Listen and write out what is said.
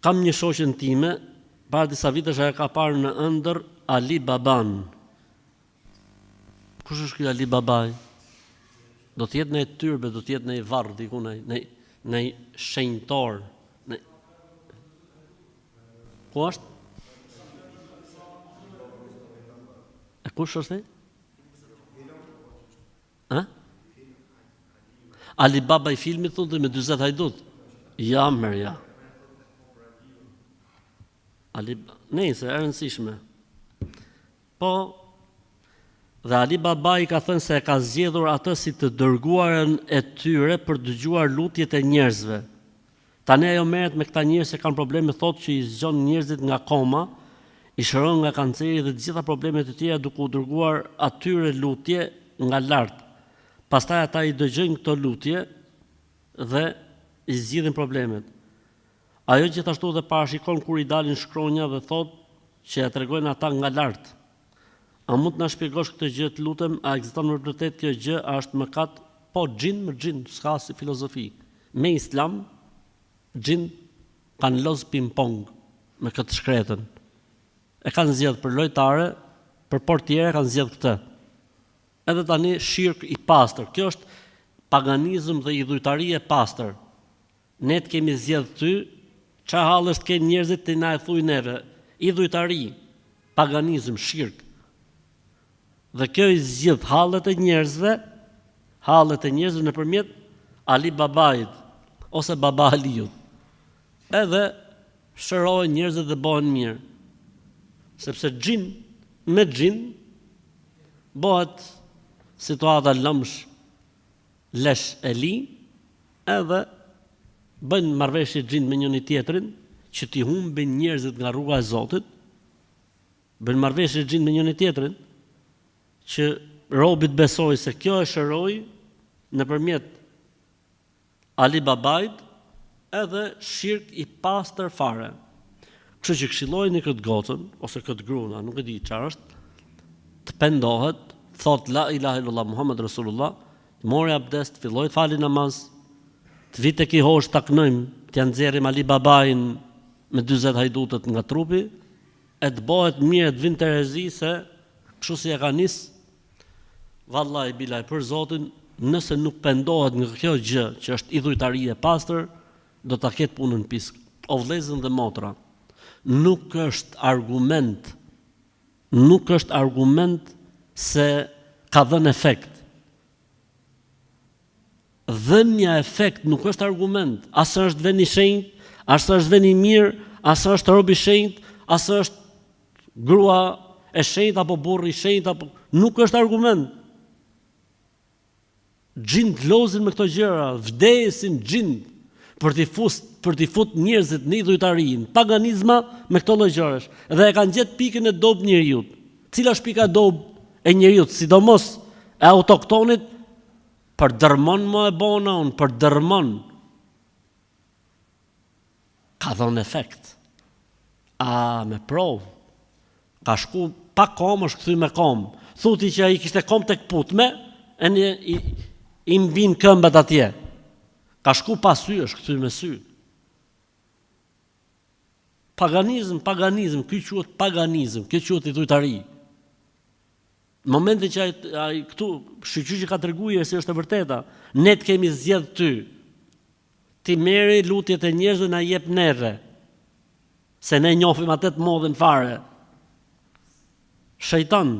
Kam një shoqen time, para disa vitesh ajo ka parë në ëndër Ali Baban. Kush është ky Ali Babai? Do të jetë në tyrbe, do të jetë në varr diku në shenjtor. Ku është? E kush është? Ha? Ali Baba i filmit thonë me 40 hajdut. Ja, mërja. Nëse e rëndësishme. Po, dhe Ali Baba i ka thënë se e ka zgjedhur atë si të dërguarën e tyre për dëgjuar lutjet e njerëzve. Tani ajo merret me këta njerëz që kanë probleme, thotë që i zgjon njerëzit nga koma, i shëron nga kanceri dhe të gjitha problemet e tjera duke u dërguar atyre lutje nga lart. Pastaj ata i dëgjojnë këto lutje dhe i zgjidhin problemet. Ajo gjithashtu dhe parashikon kur i dalin shkronja dhe thotë që ja tregojnë ata nga lart. A mund të na shpjegosh këtë gjë, të lutem, a ekziston në vërtet kjo gjë, a është mëkat? Po, xhin me xhin, s'ka si filozofi. Me Islam, xhin kanë loz ping-pong me këtë shkretën. E kanë zgjedh për lojtare, për portiere kanë zgjedh këtë. Edhe tani shirk i pastër. Kjo është paganizëm dhe idhujtari e pastër. Ne të kemi zgjedh ty, çfarë hallësh të kenë njerëzit të na e thuj neve? Idhujtari, paganizëm, shirk. Dhe kjo i zgjidh hallet e njerëzve nëpërmjet Ali Babait ose Baba Aliut. Edhe shërojnë njerëzit dhe bëhen mirë. Sepse xhin me xhin bëhet situata lëmsh, lesh e li, edhe bëjnë marrëveshje xhin me njëri tjetrin që t'i humbin njerëzit nga rruga e Zotit. Bëjnë marrëveshje xhin me njëri tjetrin që robit besoj se kjo e shëroi nëpërmjet Ali Babait, edhe shirk i pastër fare. Kështu që këshillojeni këtë gocën ose këtë grua, nuk e di çfarë është, të pendohet, thot la ilaha illallah Muhammed Rasulullah, të mori abdest, filloj të fali namaz, të vite ki hosh ta knojmë, t'ja nxjerrim Ali Babain me 40 hajdutët nga trupi, e të bëhet mirë të vinë të rezi se kështu si e ka nis, vallahi bilaj për Zotin, nëse nuk pendohet nga kjo gjë që është idhujtari e pastër, do ta ketë punën pisk. O vëllezër dhe motra, nuk është argument se ka dhënë efekt. Dhënia efekt nuk është argument, as është vend i shenjtë, as është vend i mirë, as është rob i shenjtë, as është grua e shenjtë apo burri i shenjtë, apo nuk është argument. Xhint lozin me këto gjëra, vdesin xhint për t'i fut njerëzit në idhujtarin, paganizma me këto lloj gjërash. Dhe e kanë gjetë pikën e dobët njeriu. Cila është pika dob e njeriu, sidomos e autoktonit? Për dërmon më e bona unë, për dërmon. Ka dhënë efekt. Me provë. Ka shku pa kom, është kthy me kom. Thuti që ai kishte kom tek putme, i mbin këmbët atje. Ka shku pa sy, është kthy me sy. Paganizëm, ky quhet paganizëm, ky quhet idhujtari. Në momentin që ai këtu shqyqyqi ka treguar se është e vërteta, ne të kemi zgjedh ty. Ti merri lutjet e njerëzve na jep neve. Se ne njohim atë të modën fare. Shejtan